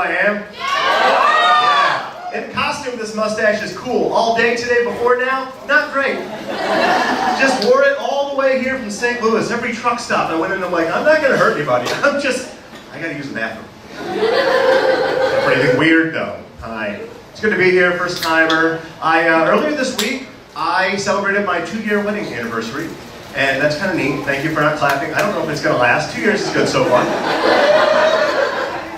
I am? Yeah. In costume, this mustache is cool. All day today, before now, not great. Just wore it all the way here from St. Louis. Every truck stop I went in, I'm like, I'm not gonna hurt anybody. I gotta use the bathroom. Anything weird though. Hi. It's good to be here, first timer. Earlier this week, I celebrated my 2-year wedding anniversary. And that's kind of neat. Thank you for not clapping. I don't know if it's gonna last. 2 years is good so far.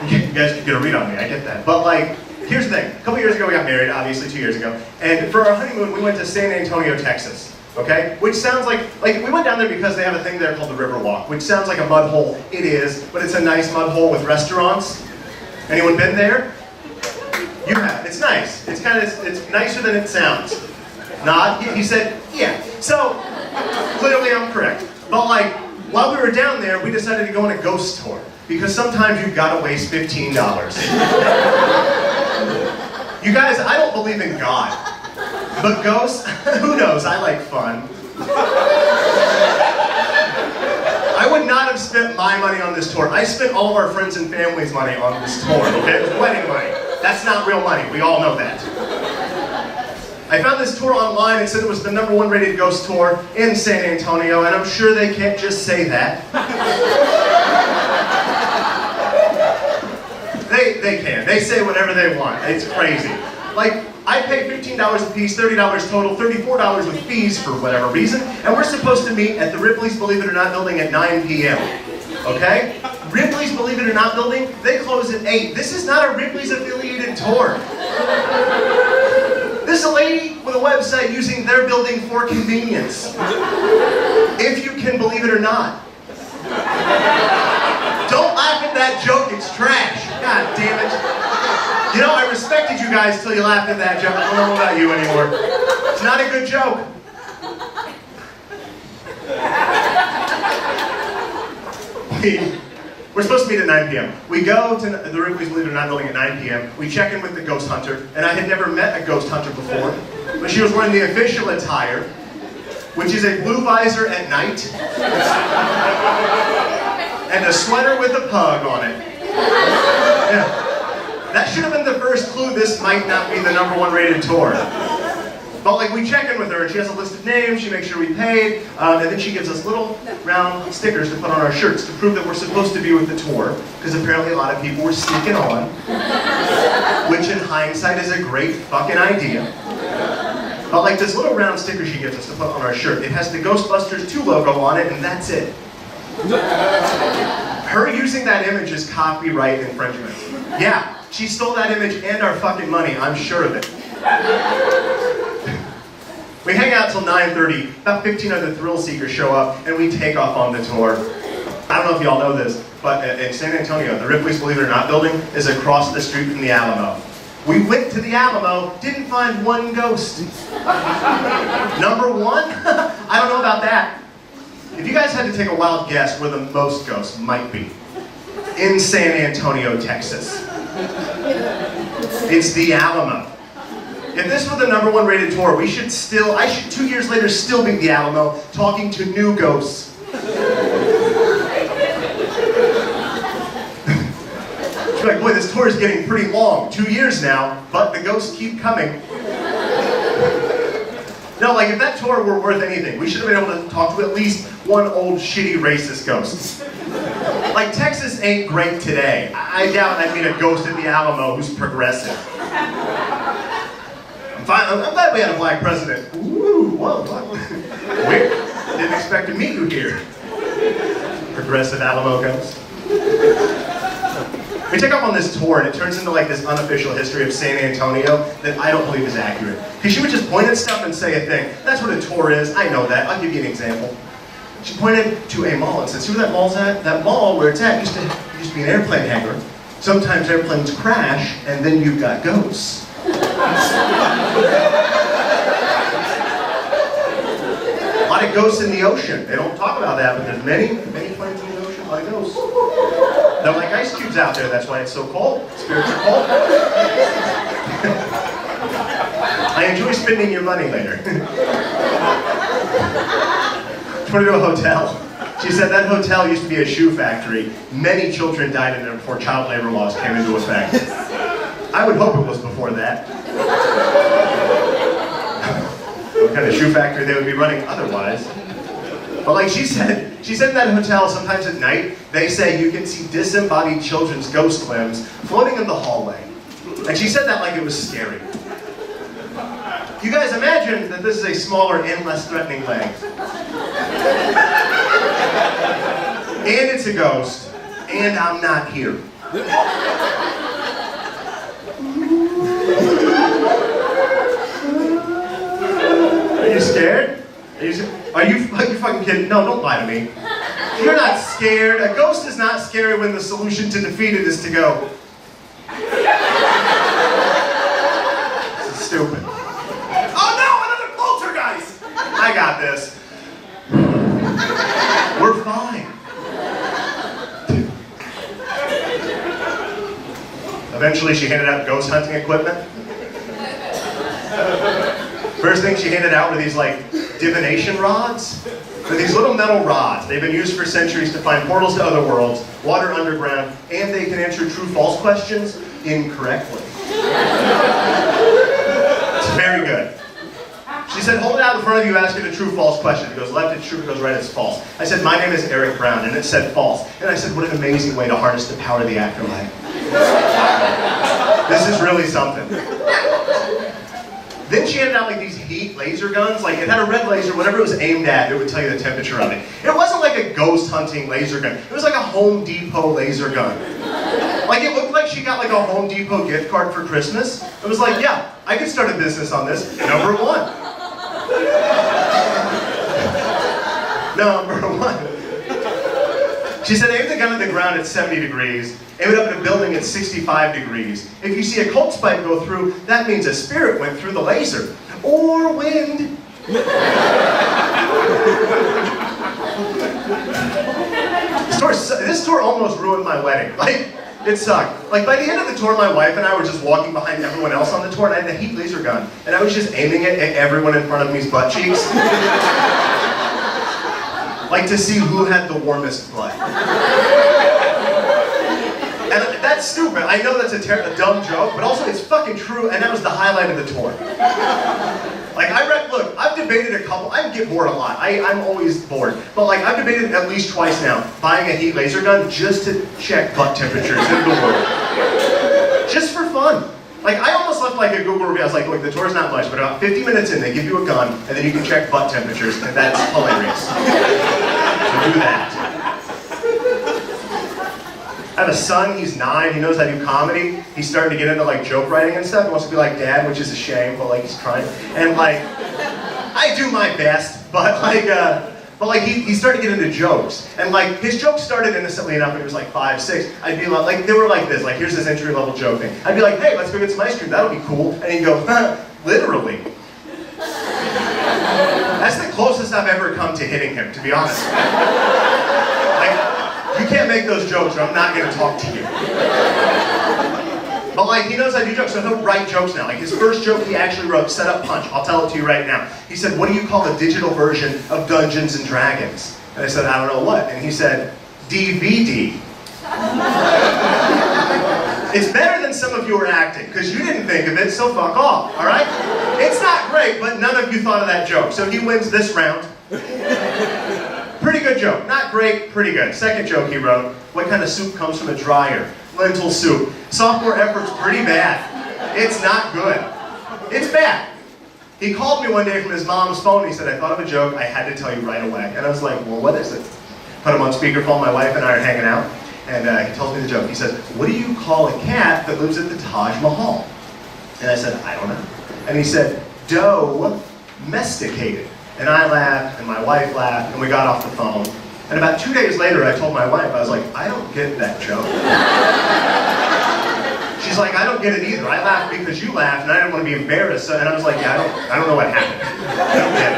You guys can get a read on me, I get that. But like, here's the thing. A couple years ago we got married, obviously 2 years ago. And for our honeymoon, we went to San Antonio, Texas. Okay? Which sounds like we went down there because they have a thing there called the River Walk, which sounds like a mud hole. It is, but it's a nice mud hole with restaurants. Anyone been there? You have. It's nice. It's nicer than it sounds. Nod? He said, yeah. So, clearly I'm correct. But like, while we were down there, we decided to go on a ghost tour. Because sometimes you've got to waste $15. You guys, I don't believe in God. But ghosts, who knows? I like fun. I would not have spent my money on this tour. I spent all of our friends and family's money on this tour, okay? It was wedding money. That's not real money. We all know that. I found this tour online. It said it was the #1 rated ghost tour in San Antonio, and I'm sure they can't just say that. They can. They say whatever they want. It's crazy. Like, I pay $15 a piece, $30 total, $34 with fees for whatever reason, and we're supposed to meet at the Ripley's Believe It or Not building at 9 p.m. Okay? Ripley's Believe It or Not building, they close at 8. This is not a Ripley's affiliated tour. This is a lady with a website using their building for convenience. If you can believe it or not. Don't laugh at that joke, it's trash. God damn it. You know, I respected you guys till you laughed at that joke. I don't know about you anymore. It's not a good joke. We're supposed to meet at 9 p.m. We go to the Ripley's Believe It or Not building at 9 p.m. We check in with the ghost hunter, and I had never met a ghost hunter before, but she was wearing the official attire, which is a blue visor at night, and a sweater with a pug on it. Yeah. That should have been the first clue this might not be the #1 rated tour. But like, we check in with her and she has a list of names, she makes sure we paid, and then she gives us little round stickers to put on our shirts to prove that we're supposed to be with the tour, because apparently a lot of people were sneaking on, which in hindsight is a great fucking idea. But like, this little round sticker she gives us to put on our shirt, it has the Ghostbusters 2 logo on it, and that's it. Her using that image is copyright infringement. Yeah, she stole that image and our fucking money, I'm sure of it. We hang out till 9:30, about 15 other thrill seekers show up, and we take off on the tour. I don't know if y'all know this, but in San Antonio, the Ripley's Believe It or Not building is across the street from the Alamo. We went to the Alamo, didn't find one ghost. #1? I don't know about that. If you guys had to take a wild guess where the most ghosts might be, in San Antonio, Texas. It's the Alamo. If this were the #1 rated tour, I should 2 years later still be at the Alamo talking to new ghosts. She's like, boy, this tour is getting pretty long. 2 years now, but the ghosts keep coming. No, like, if that tour were worth anything, we should have been able to talk to at least one old shitty racist ghost. Like, Texas ain't great today. I doubt I'd meet a ghost at the Alamo who's progressive. I'm glad we had a black president. Ooh, whoa, what? Weird. Didn't expect to meet you here. Progressive Alamo ghost. We take off on this tour and it turns into like this unofficial history of San Antonio that I don't believe is accurate. Because she would just point at stuff and say a thing. That's what a tour is. I know that. I'll give you an example. She pointed to a mall and said, see where that mall's at? That mall where it's at used to be an airplane hangar. Sometimes airplanes crash and then you've got ghosts. A lot of ghosts in the ocean. They don't talk about that, but there's many, many planes in the ocean, a lot of ghosts. They're like ice cubes out there, that's why it's so cold. Spirits are cold. I enjoy spending your money later. Just want to do a hotel. She said that hotel used to be a shoe factory. Many children died in there before child labor laws came into effect. I would hope it was before that. What kind of shoe factory they would be running otherwise. But like she said in that hotel, sometimes at night, they say you can see disembodied children's ghost limbs floating in the hallway. And she said that like it was scary. You guys imagine that this is a smaller and less threatening leg. And it's a ghost, and I'm not here. Are you scared? Are you fucking kidding? No, don't lie to me. You're not scared. A ghost is not scary when the solution to defeat it is to go. This is stupid. Oh no, another poltergeist! I got this. We're fine. Eventually she handed out ghost hunting equipment. First thing she handed out were these like divination rods. They're these little metal rods. They've been used for centuries to find portals to other worlds, water underground, and they can answer true-false questions incorrectly. It's very good. She said, hold it out in front of you, ask it a true-false question. It goes left, it's true, it goes right, it's false. I said, my name is Eric Brown, and it said false. And I said, what an amazing way to harness the power of the afterlife. This is really something. Then she handed out like these heat laser guns. Like it had a red laser, whatever it was aimed at, it would tell you the temperature of it. It wasn't like a ghost hunting laser gun. It was like a Home Depot laser gun. Like it looked like she got like a Home Depot gift card for Christmas. It was like, yeah, I could start a business on this. Number one. Number one. She said, aim the gun at the ground at 70 degrees. Aim it up at a building at 65 degrees. If you see a cold spike go through, that means a spirit went through the laser. Or wind. This tour almost ruined my wedding. Like, it sucked. Like, by the end of the tour, my wife and I were just walking behind everyone else on the tour, and I had the heat laser gun. And I was just aiming it at everyone in front of me's butt cheeks. Like to see who had the warmest blood. And that's stupid. I know that's a dumb joke, but also it's fucking true, and that was the highlight of the tour. Like, look, I've debated I get bored a lot. I'm always bored. But like, I've debated at least twice now, buying a heat laser gun just to check butt temperatures in the world. Just for fun. Like, I almost left like a Google review. I was like, look, the tour's not much, but about 50 minutes in, they give you a gun, and then you can check butt temperatures, and that's hilarious. So do that. I have a son, he's 9, he knows I do comedy. He's starting to get into like joke writing and stuff. He wants to be like Dad, which is a shame, but like he's trying. And like, I do my best, but like he started to get into jokes. And like, his jokes started innocently enough when he was like 5, 6. I'd be like, they were like this, like here's this entry level joke thing. I'd be like, hey, let's go get some ice cream, that'll be cool. And he'd go, literally. That's the closest I've ever come to hitting him, to be honest. Like, you can't make those jokes or I'm not gonna talk to you. But like, he knows I do jokes, so he'll write jokes now. Like his first joke he actually wrote, Set Up Punch. I'll tell it to you right now. He said, what do you call a digital version of Dungeons and Dragons? And I said, I don't know what. And he said, DVD. It's better than some of you are acting, because you didn't think of it, so fuck off, all right? It's not great, but none of you thought of that joke. So he wins this round. Pretty good joke. Not great, pretty good. Second joke he wrote, what kind of soup comes from a dryer? Lentil soup. Sophomore effort's pretty bad. It's not good. It's bad. He called me one day from his mom's phone and he said, I thought of a joke, I had to tell you right away. And I was like, well, what is it? Put him on speakerphone, my wife and I are hanging out, and he tells me the joke. He says, what do you call a cat that lives at the Taj Mahal? And I said, I don't know. And he said, domesticated. And I laughed, and my wife laughed, and we got off the phone. And about 2 days later, I told my wife, I was like, I don't get that joke. She's like, I don't get it either. I laughed because you laughed, and I didn't want to be embarrassed. And I was like, yeah, I don't know what happened. I don't get it.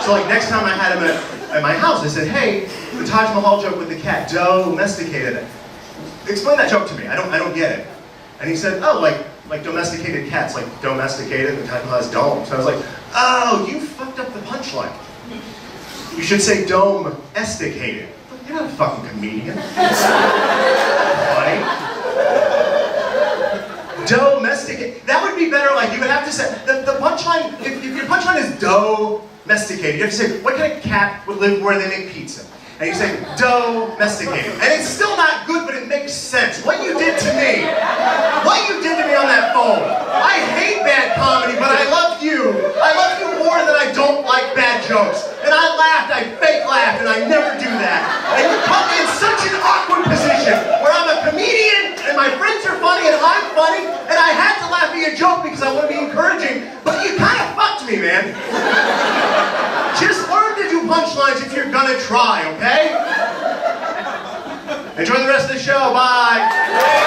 So like, next time I had him at my house, I said, hey, the Taj Mahal joke with the cat, domesticated. Explain that joke to me. I don't get it. And he said, oh, like domesticated cats, like domesticated, the Taj Mahal has domes. So I was like, oh, you fucked up the punchline. You should say domesticated. You're not a fucking comedian. Funny. Domesticated. That would be better, like you would have to say, the punchline, if your punchline is domesticated, you have to say, what kind of cat would live where they make pizza? And you say, domesticated. And it's still not good, but it makes sense. What you did to me on that phone. I hate bad comedy, but I love you. I love you more than I don't like bad jokes. And I laughed, I fake laughed, and I never do that. And you put me in such an awkward position where I'm a comedian, and my friends are funny, and I'm funny, and I had to laugh at your joke because I want to be encouraging, but you kind of fucked me, man. Just learn to do punchlines if you're gonna try, okay? Enjoy the rest of the show, bye!